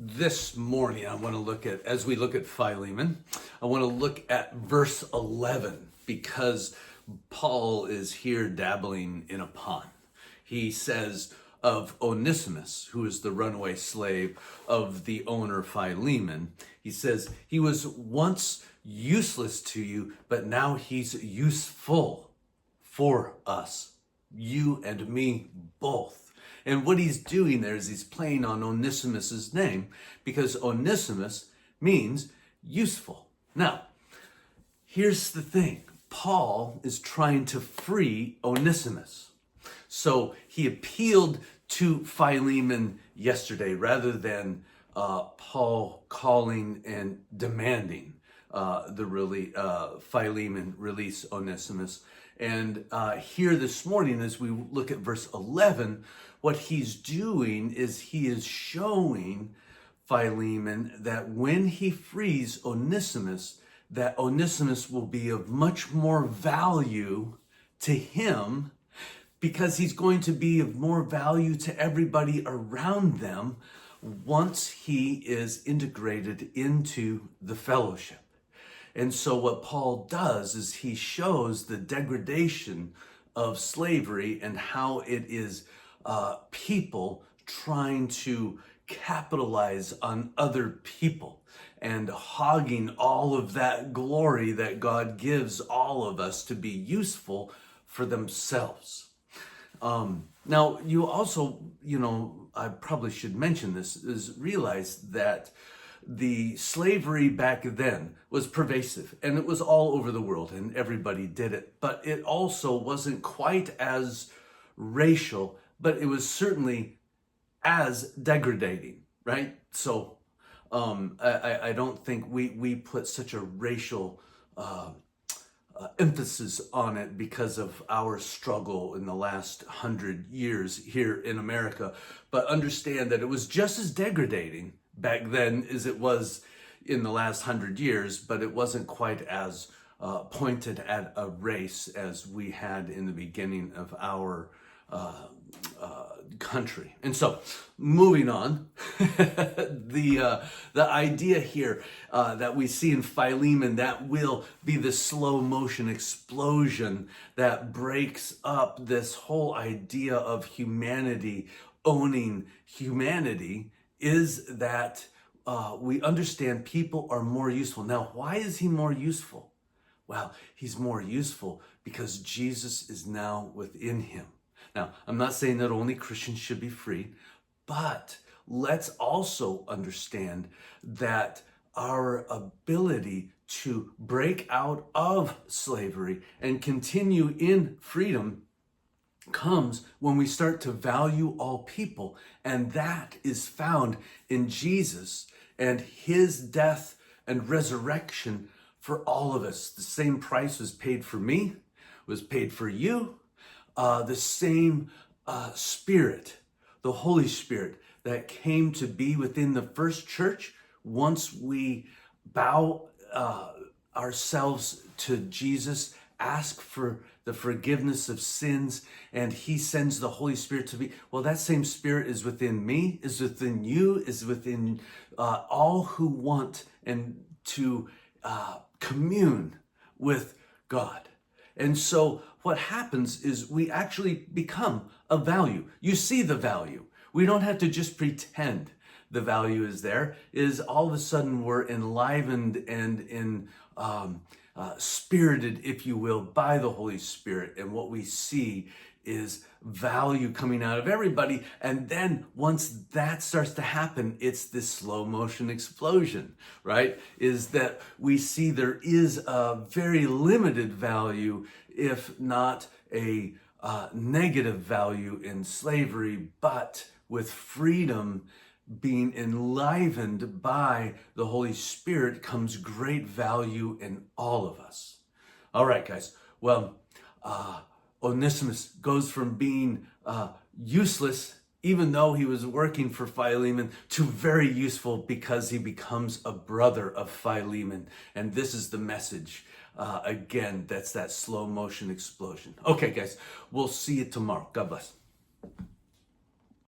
This morning, I want to look at, as we look at Philemon, I want to look at verse 11 because Paul is here dabbling in a pond. He says of Onesimus, who is the runaway slave of the owner Philemon, he says, he was once useless to you, but now he's useful for us, you and me both. And what he's doing there is he's playing on Onesimus's name because Onesimus means useful. Now, here's the thing. Paul is trying to free Onesimus. So he appealed to Philemon yesterday rather than Paul calling and demanding Philemon release Onesimus. And here this morning, as we look at verse 11, what he's doing is he is showing Philemon that when he frees Onesimus, that Onesimus will be of much more value to him because he's going to be of more value to everybody around them once he is integrated into the fellowship. And so what Paul does is he shows the degradation of slavery and how it is people trying to capitalize on other people and hogging all of that glory that God gives all of us to be useful for themselves. Now, you also, I probably should mention this, is realize that the slavery back then was pervasive and it was all over the world and everybody did it, but it also wasn't quite as racial, but it was certainly as degrading, right? So I don't think we put such a racial emphasis on it because of our struggle in the last 100 years here in America, but understand that it was just as degrading back then as it was in the last 100 years, but it wasn't quite as pointed at a race as we had in the beginning of our country. And so, moving on, the idea here that we see in Philemon, that will be the slow motion explosion that breaks up this whole idea of humanity owning humanity, is that we understand people are more useful. Now, why is he more useful? Well, he's more useful because Jesus is now within him. Now, I'm not saying that only Christians should be free, but let's also understand that our ability to break out of slavery and continue in freedom comes when we start to value all people. And that is found in Jesus and his death and resurrection for all of us. The same price was paid for me, was paid for you. The same Spirit, the Holy Spirit that came to be within the first church, once we bow ourselves to Jesus, ask for the forgiveness of sins, and he sends the Holy Spirit to be. Well, that same Spirit is within me, is within you, is within all who want and to commune with God. And so what happens is we actually become a value. You see the value. We don't have to just pretend the value is there. Is all of a sudden we're enlivened and spirited, if you will, by the Holy Spirit. And what we see is value coming out of everybody. And then once that starts to happen, it's this slow motion explosion, right? Is that we see there is a very limited value, if not a negative value in slavery, but with freedom being enlivened by the Holy Spirit comes great value in all of us. All right, guys. Well, Onesimus goes from being useless, even though he was working for Philemon, to very useful because he becomes a brother of Philemon. And this is the message. Again, that's that slow motion explosion. Okay, guys, we'll see you tomorrow. God bless.